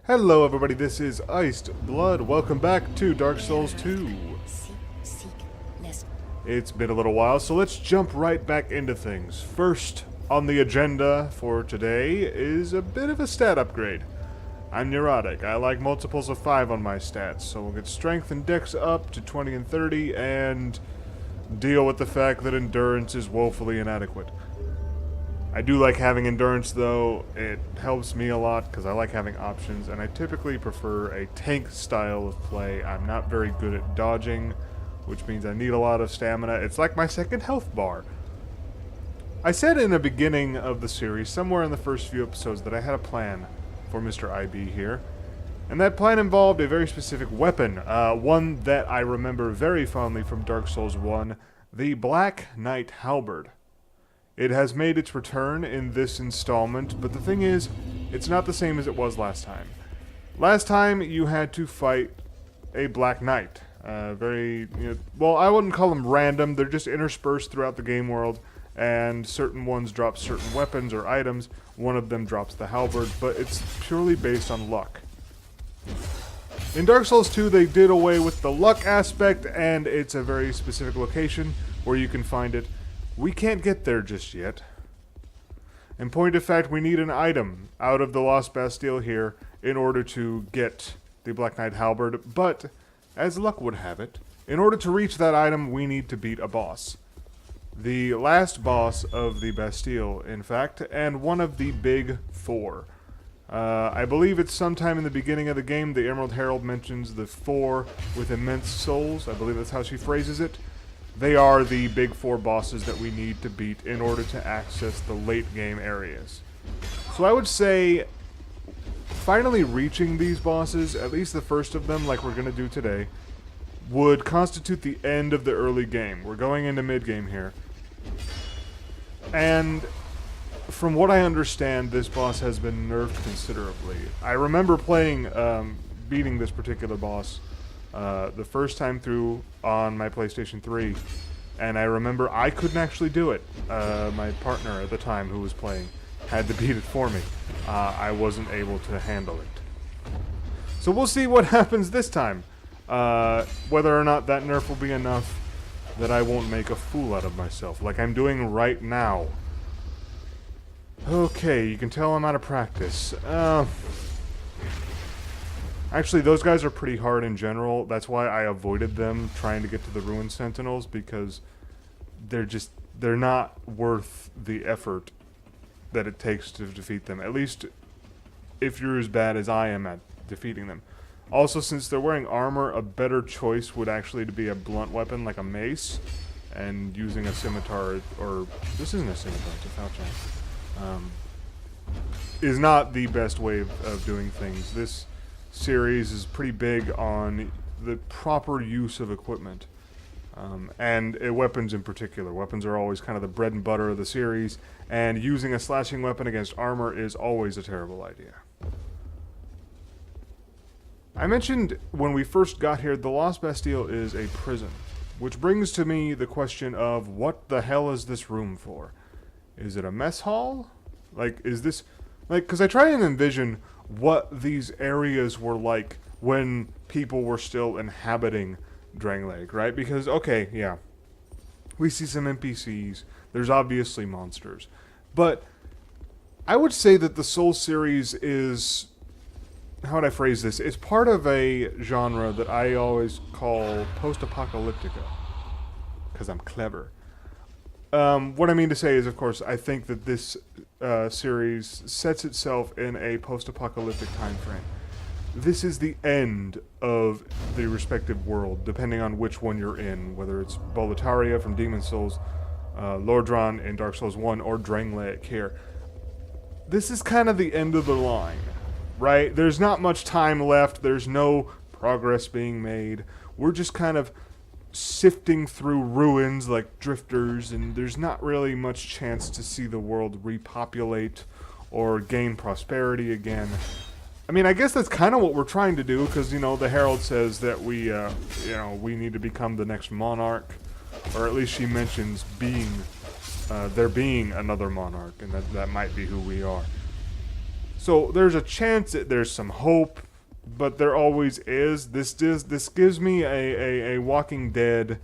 Hello everybody, this is Iced Blood. Welcome back to Dark Souls 2. It's been a little while, so let's jump right back into things. First on the agenda for today is a bit of a stat upgrade. I'm neurotic. I like multiples of 5 on my stats, so we'll get strength and dex up to 20 and 30 and deal with the fact that endurance is woefully inadequate. I do like having endurance though. It helps me a lot because I like having options, and I typically prefer a tank style of play. I'm not very good at dodging, which means I need a lot of stamina. It's like my second health bar. I said in the beginning of the series, somewhere in the first few episodes, that I had a plan for Mr. IB here. And that plan involved a very specific weapon, one that I remember very fondly from Dark Souls 1, the Black Knight Halberd. It has made its return in this installment, but the thing is, it's not the same as it was last time. Last time, you had to fight a Black Knight. Well, I wouldn't call them random, they're just interspersed throughout the game world, and certain ones drop certain weapons or items. One of them drops the halberd, but it's purely based on luck. In Dark Souls 2, they did away with the luck aspect, and it's a very specific location where you can find it. We can't get there just yet. In point of fact, we need an item out of the Lost Bastille here in order to get the Black Knight Halberd, but as luck would have it, in order to reach that item, we need to beat a boss. The last boss of the Bastille, in fact, and one of the big four. I believe it's sometime in the beginning of the game, the Emerald Herald mentions the four with immense souls. I believe that's how she phrases it. They are the big four bosses that we need to beat in order to access the late game areas. So I would say finally reaching these bosses, at least the first of them like we're going to do today, would constitute the end of the early game. We're going into mid-game here. And from what I understand, this boss has been nerfed considerably. I remember playing, beating this particular boss the first time through on my PlayStation 3, and I remember I couldn't actually do it. My partner at the time who was playing had to beat it for me. I wasn't able to handle it. So we'll see what happens this time. Whether or not that nerf will be enough that I won't make a fool out of myself, like I'm doing right now. Okay, you can tell I'm out of practice. Actually, those guys are pretty hard in general. That's why I avoided them trying to get to the Ruined Sentinels, because they're not worth the effort that it takes to defeat them. At least if you're as bad as I am at defeating them. Also, since they're wearing armor, a better choice would actually be a blunt weapon like a mace, and using a scimitar, or this isn't a scimitar, it's a falchion, is not the best way of doing things. This series is pretty big on the proper use of equipment, and weapons in particular. Weapons are always kind of the bread and butter of the series, and using a slashing weapon against armor is always a terrible idea. I mentioned when we first got here, the Lost Bastille is a prison, which brings to me the question of what the hell is this room for? Is it a mess hall? Like, is this... like, because I try and envision what these areas were like when people were still inhabiting Drangleic, right? Because, okay, yeah, we see some NPCs, there's obviously monsters, but I would say that the Souls series is, how would I phrase this? It's part of a genre that I always call post-apocalyptica, because I'm clever. What I mean to say is, of course, I think that this series sets itself in a post-apocalyptic time frame. This is the end of the respective world, depending on which one you're in, whether it's Boletaria from Demon Souls, Lordran in Dark Souls 1, or Drangleic here. This is kind of the end of the line, right? There's not much time left, there's no progress being made. We're just kind of sifting through ruins like drifters, and there's not really much chance to see the world repopulate or gain prosperity again. I mean, I guess that's kind of what we're trying to do, because, you know, the Herald says that we need to become the next monarch, or at least she mentions there being another monarch, and that might be who we are. So there's a chance that there's some hope, but there always is. This gives me a Walking Dead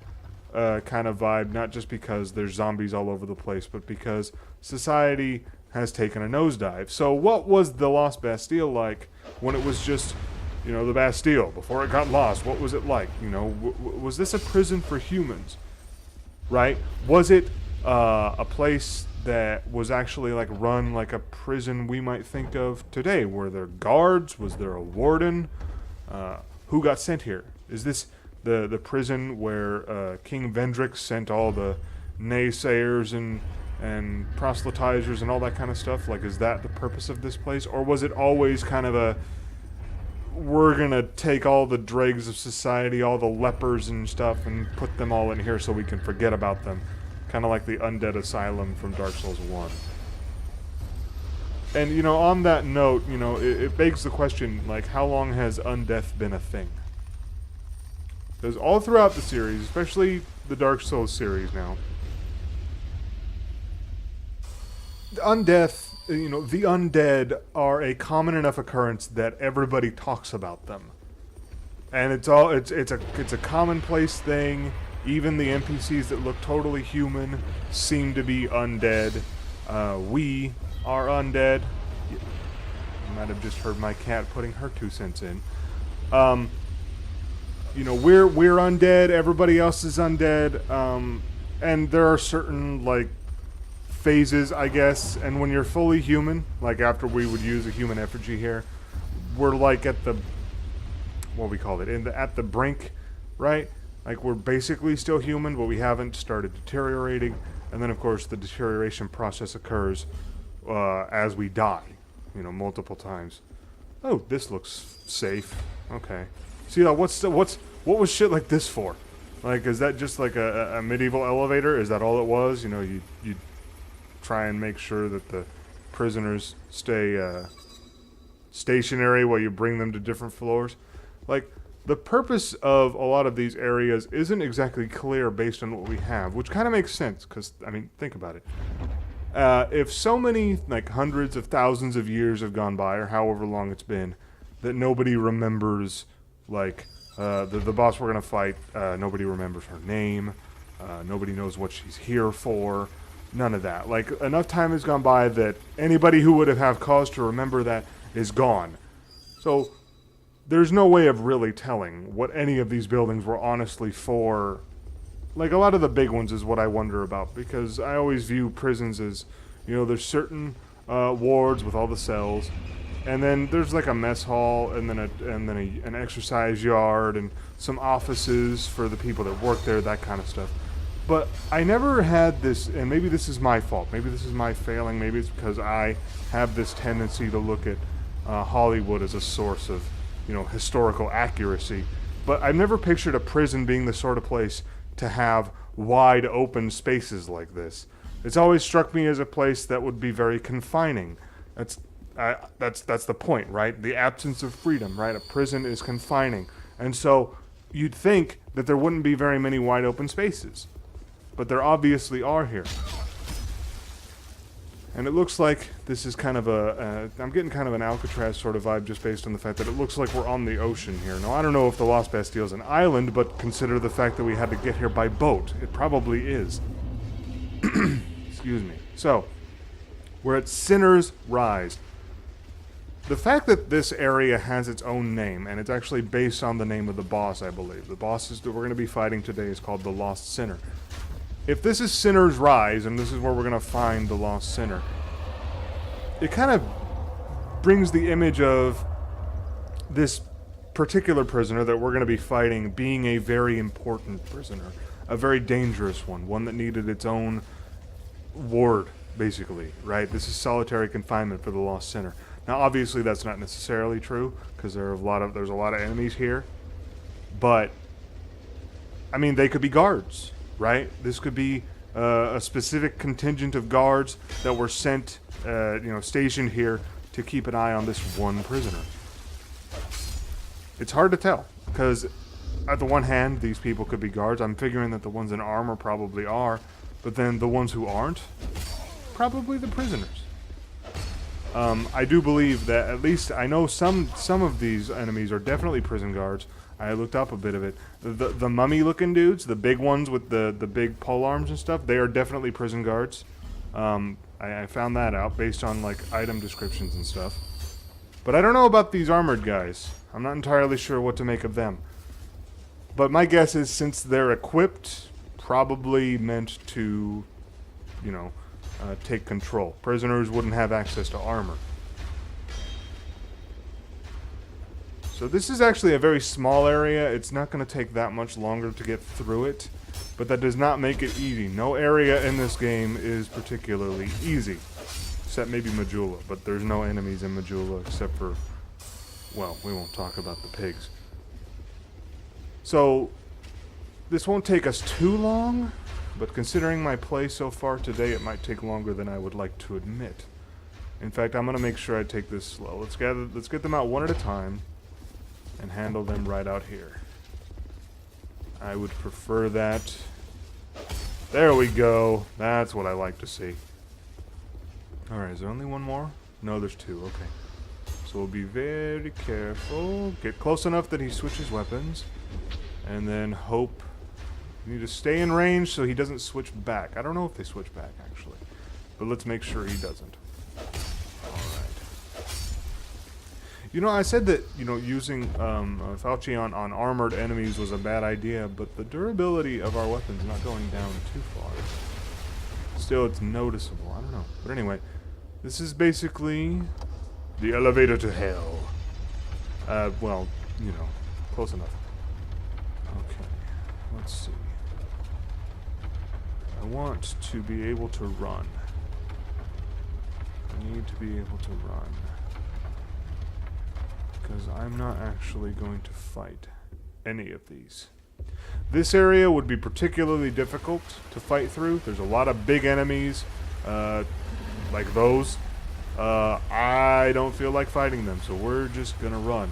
kind of vibe, not just because there's zombies all over the place, but because society has taken a nosedive. So what was the Lost Bastille like when it was just, the Bastille, before it got lost? What was it like? Was this a prison for humans? Right? Was it a place that was actually like run like a prison we might think of today? Were there guards? Was there a warden? Who got sent here? Is this the prison where King Vendrick sent all the naysayers and proselytizers and all that kind of stuff? Like, is that the purpose of this place? Or was it always kind of a, we're gonna take all the dregs of society, all the lepers and stuff, and put them all in here so we can forget about them? Kind of like the undead asylum from Dark Souls 1. And, on that note, it begs the question, like, how long has undeath been a thing? Because all throughout the series, especially the Dark Souls series now, the undead are a common enough occurrence that everybody talks about them. And it's a commonplace thing. Even the NPCs that look totally human seem to be undead. We are undead. You might have just heard my cat putting her 2 cents in. We're undead. Everybody else is undead. And there are certain phases, I guess. And when you're fully human, like after we would use a human effigy here, we're like at the at the brink, right? Like, we're basically still human, but we haven't started deteriorating. And then, of course, the deterioration process occurs as we die, multiple times. Oh, this looks safe. Okay. See, what was shit like this for? Like, is that just like a medieval elevator? Is that all it was? You try and make sure that the prisoners stay stationary while you bring them to different floors. Like, the purpose of a lot of these areas isn't exactly clear based on what we have, which kind of makes sense, because, think about it. If so many, hundreds of thousands of years have gone by, or however long it's been, that nobody remembers, the boss we're going to fight, nobody remembers her name, nobody knows what she's here for, none of that. Enough time has gone by that anybody who would have cause to remember that is gone. So there's no way of really telling what any of these buildings were honestly for. A lot of the big ones is what I wonder about, because I always view prisons as, there's certain wards with all the cells, and then there's a mess hall, and then an exercise yard, and some offices for the people that work there, that kind of stuff. But I never had this, and maybe this is my fault, maybe this is my failing, maybe it's because I have this tendency to look at Hollywood as a source of historical accuracy, but I've never pictured a prison being the sort of place to have wide open spaces like this. It's always struck me as a place that would be very confining. That's the point, right? The absence of freedom, right? A prison is confining. And so you'd think that there wouldn't be very many wide open spaces, but there obviously are here. And it looks like this is kind of I'm getting kind of an Alcatraz sort of vibe just based on the fact that it looks like we're on the ocean here. Now, I don't know if the Lost Bastille is an island, but consider the fact that we had to get here by boat. It probably is. Excuse me. So, we're at Sinner's Rise. The fact that this area has its own name, and it's actually based on the name of the boss, I believe. The boss that we're going to be fighting today is called the Lost Sinner. If this is Sinner's Rise, and this is where we're going to find the Lost Sinner, it kind of brings the image of this particular prisoner that we're going to be fighting being a very important prisoner, a very dangerous one that needed its own ward, basically, right? This is solitary confinement for the Lost Sinner. Now, obviously, that's not necessarily true, because there's a lot of enemies here, but, they could be guards. Right? This could be a specific contingent of guards that were sent, stationed here to keep an eye on this one prisoner. It's hard to tell, because at the one hand, these people could be guards. I'm figuring that the ones in armor probably are, but then the ones who aren't, probably the prisoners. I do believe that at least I know some of these enemies are definitely prison guards. I looked up a bit of it. The mummy-looking dudes, the big ones with the big pole arms and stuff, they are definitely prison guards. I found that out based on like item descriptions and stuff. But I don't know about these armored guys. I'm not entirely sure what to make of them. But my guess is since they're equipped, probably meant to, you know, take control. Prisoners wouldn't have access to armor. So this is actually a very small area. It's not going to take that much longer to get through it, but that does not make it easy. No area in this game is particularly easy, except maybe Majula, but there's no enemies in Majula except for, well, we won't talk about the pigs. So this won't take us too long, but considering my play so far today, it might take longer than I would like to admit. In fact, I'm going to make sure I take this slow. Let's get them out one at a time and handle them right out here. I would prefer that. There we go. That's what I like to see. Alright, is there only one more? No, there's two. Okay. So we'll be very careful. Get close enough that he switches weapons. And then hope. You need to stay in range so he doesn't switch back. I don't know if they switch back, actually. But let's make sure he doesn't. You know, I said that, you know, using Fauci on armored enemies was a bad idea, but the durability of our weapons is not going down too far. Still, it's noticeable. I don't know. But anyway, this is basically the elevator to hell. Well, you know, close enough. Okay, let's see. I want to be able to run. I need to be able to run. Because I'm not actually going to fight any of these. This area would be particularly difficult to fight through. There's a lot of big enemies, like those. I don't feel like fighting them, so we're just gonna run.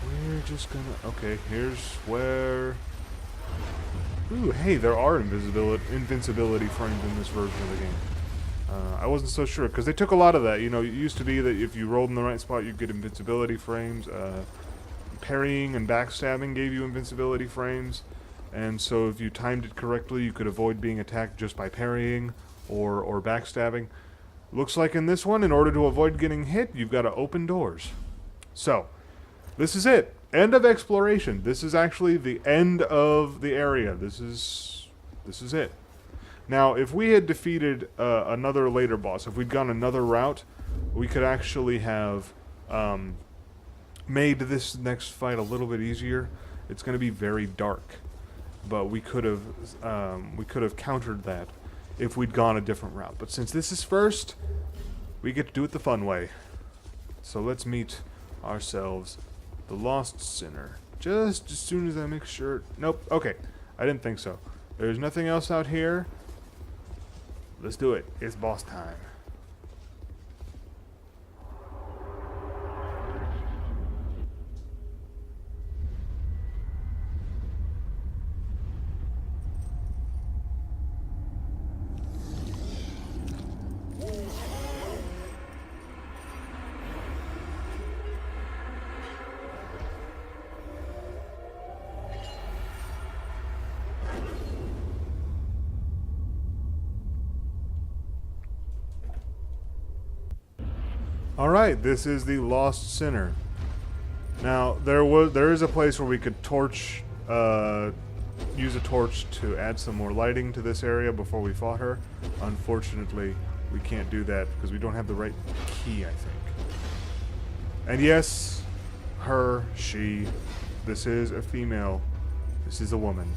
We're just gonna... Okay, here's where... Ooh, hey, there are invincibility frames in this version of the game. I wasn't so sure, because they took a lot of that. You know, it used to be that if you rolled in the right spot, you'd get invincibility frames. Parrying and backstabbing gave you invincibility frames. And so if you timed it correctly, you could avoid being attacked just by parrying or backstabbing. Looks like in this one, in order to avoid getting hit, you've got to open doors. So, this is it. End of exploration. This is actually the end of the area. This is it. Now, if we had defeated another later boss, if we'd gone another route, we could actually have made this next fight a little bit easier. It's going to be very dark, but we could have countered that if we'd gone a different route. But since this is first, we get to do it the fun way. So let's meet ourselves the Lost Sinner. Just as soon as I make sure... Nope, okay. I didn't think so. There's nothing else out here. Let's do it. It's boss time. Alright, this is the Lost Sinner. Now, there is a place where we could use a torch to add some more lighting to this area before we fought her. Unfortunately, we can't do that because we don't have the right key, I think. And yes, her, she, this is a female. This is a woman.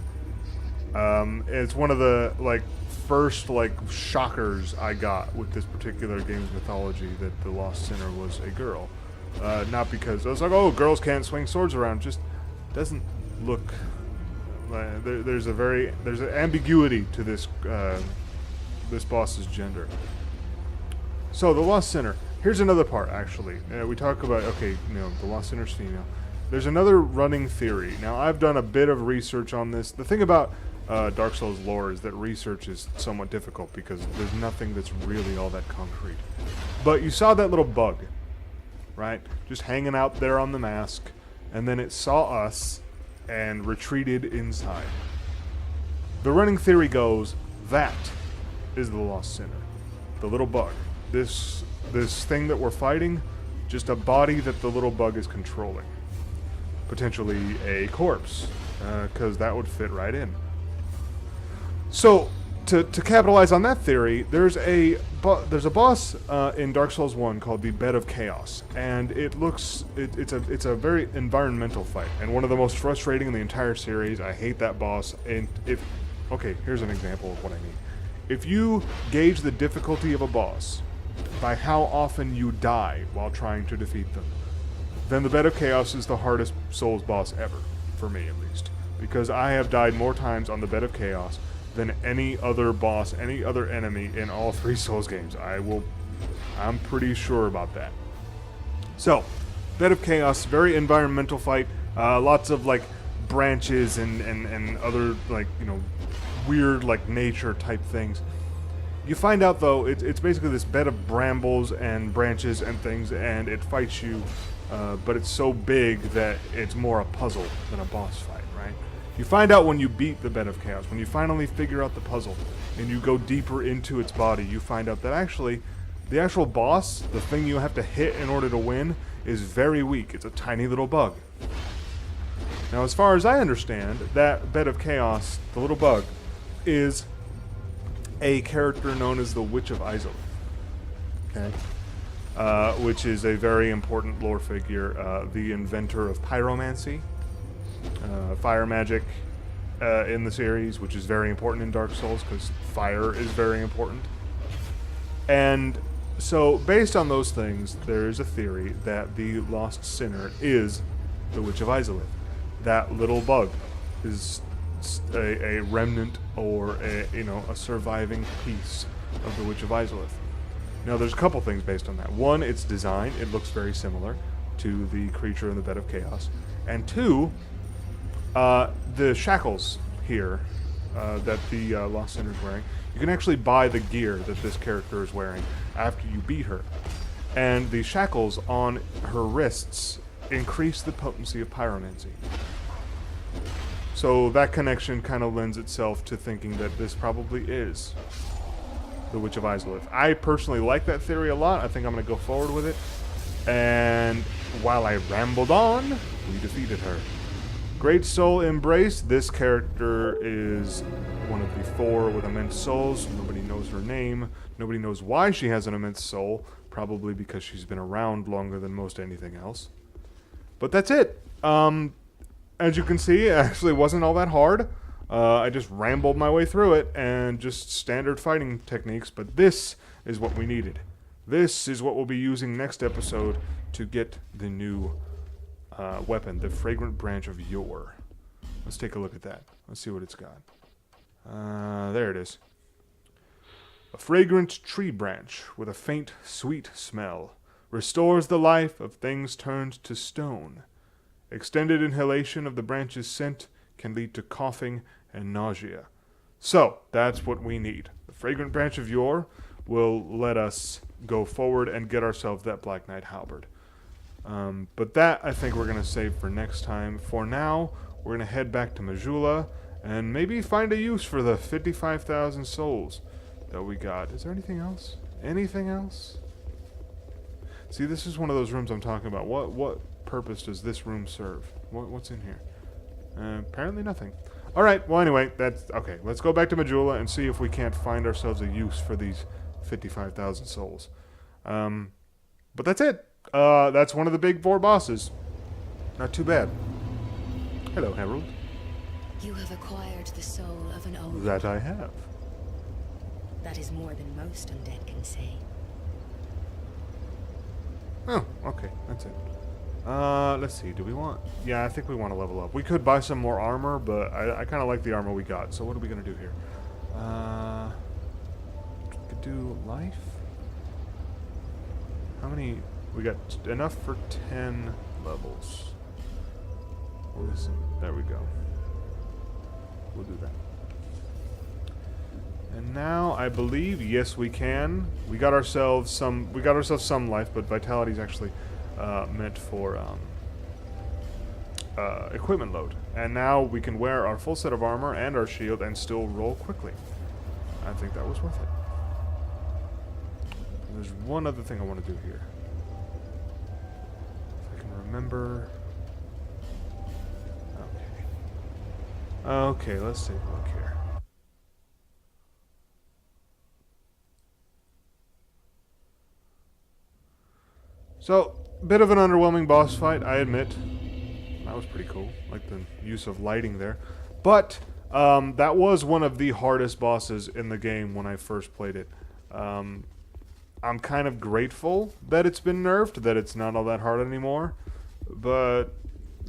It's one of the, first shockers I got with this particular game's mythology that the Lost Sinner was a girl. Not because I was like, oh, girls can't swing swords around. Just doesn't look. There's an ambiguity to this this boss's gender. So the Lost Sinner. Here's another part actually. We talk about the Lost Sinner's female. There's another running theory. Now I've done a bit of research on this. The thing about Dark Souls lore is that research is somewhat difficult because there's nothing that's really all that concrete. But you saw that little bug, right? Just hanging out there on the mask, and then it saw us and retreated inside. The running theory goes that is the Lost Sinner, the little bug. This thing that we're fighting, just a body that the little bug is controlling. Potentially a corpse, because that would fit right in. So, to capitalize on that theory, there's a boss in Dark Souls 1 called the Bed of Chaos, and it's a very environmental fight, and one of the most frustrating in the entire series. I hate that boss. And okay, here's an example of what I mean. If you gauge the difficulty of a boss by how often you die while trying to defeat them, then the Bed of Chaos is the hardest Souls boss ever, for me at least, because I have died more times on the Bed of Chaos than any other boss, any other enemy in all 3 Souls games. I'm pretty sure about that. So, Bed of Chaos, very environmental fight, lots of like branches and other like, you know, weird like nature type things. You find out though, it's basically this bed of brambles and branches and things, and it fights you, but it's so big that it's more a puzzle than a boss fight, right? You find out when you beat the Bed of Chaos, when you finally figure out the puzzle, and you go deeper into its body, you find out that actually, the actual boss, the thing you have to hit in order to win, is very weak. It's a tiny little bug. Now, as far as I understand, that Bed of Chaos, the little bug, is a character known as the Witch of Izalith. Okay? Which is a very important lore figure, the inventor of pyromancy, fire magic in the series, which is very important in Dark Souls because fire is very important. And so, based on those things, there is a theory that the Lost Sinner is the Witch of Izalith. That little bug is a remnant or a surviving piece of the Witch of Izalith. Now, there's a couple things based on that. One, its design. It looks very similar to the creature in the Bed of Chaos. And two, the shackles here that the Lost Sinner is wearing, you can actually buy the gear that this character is wearing after you beat her. And the shackles on her wrists increase the potency of pyromancy. So that connection kind of lends itself to thinking that this probably is the Witch of Izalith. I personally like that theory a lot. I think I'm going to go forward with it. And while I rambled on, we defeated her. Great Soul Embrace. This character is one of the 4 with immense souls. Nobody knows her name. Nobody knows why she has an immense soul. Probably because she's been around longer than most anything else. But that's it. As you can see, it actually wasn't all that hard. I just rambled my way through it and just standard fighting techniques, but this is what we needed. This is what we'll be using next episode to get the new weapon, the Fragrant Branch of Yore. Let's take a look at that. Let's see what it's got. There it is. A fragrant tree branch with a faint, sweet smell restores the life of things turned to stone. Extended inhalation of the branch's scent can lead to coughing and nausea. So, that's what we need. The Fragrant Branch of Yore will let us go forward and get ourselves that Black Knight halberd. But that, I think we're going to save for next time. For now, we're going to head back to Majula and maybe find a use for the 55,000 souls that we got. Is there anything else? Anything else? See, this is one of those rooms I'm talking about. What purpose does this room serve? What's in here? Apparently nothing. Alright, well anyway, that's okay. Let's go back to Majula and see if we can't find ourselves a use for these 55,000 souls. But that's it. That's one of the big 4 bosses. Not too bad. Hello, Harold. You have acquired the soul of an old... That I have. That is more than most undead can say. Oh, okay, that's it. Let's see, do we want... Yeah, I think we want to level up. We could buy some more armor, but I kind of like the armor we got. So what are we going to do here? We could do life? How many... We got enough for 10 levels. There we go. We'll do that. And now I believe, yes, we can. We got ourselves some life, but vitality is actually meant for equipment load. And now we can wear our full set of armor and our shield and still roll quickly. I think that was worth it. There's one other thing I want to do here. If I can remember. Okay. Okay, let's take a look here. So, bit of an underwhelming boss fight, I admit. That was pretty cool, like the use of lighting there. But that was one of the hardest bosses in the game when I first played it. I'm kind of grateful that it's been nerfed, that it's not all that hard anymore. But,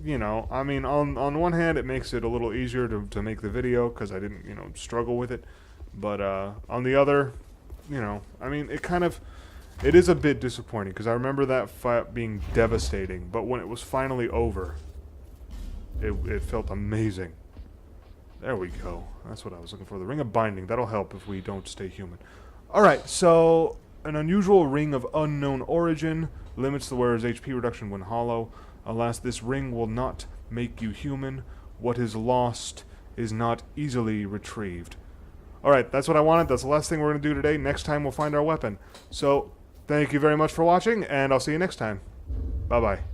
you know, I mean, on one hand, it makes it a little easier to make the video, because I didn't, you know, struggle with it. But on the other, you know, I mean, it is a bit disappointing, because I remember that fight being devastating. But when it was finally over, it felt amazing. There we go. That's what I was looking for. The Ring of Binding. That'll help if we don't stay human. Alright, so an unusual ring of unknown origin limits the wearer's HP reduction when hollow. Alas, this ring will not make you human. What is lost is not easily retrieved. Alright, that's what I wanted. That's the last thing we're going to do today. Next time we'll find our weapon. So, thank you very much for watching, and I'll see you next time. Bye-bye.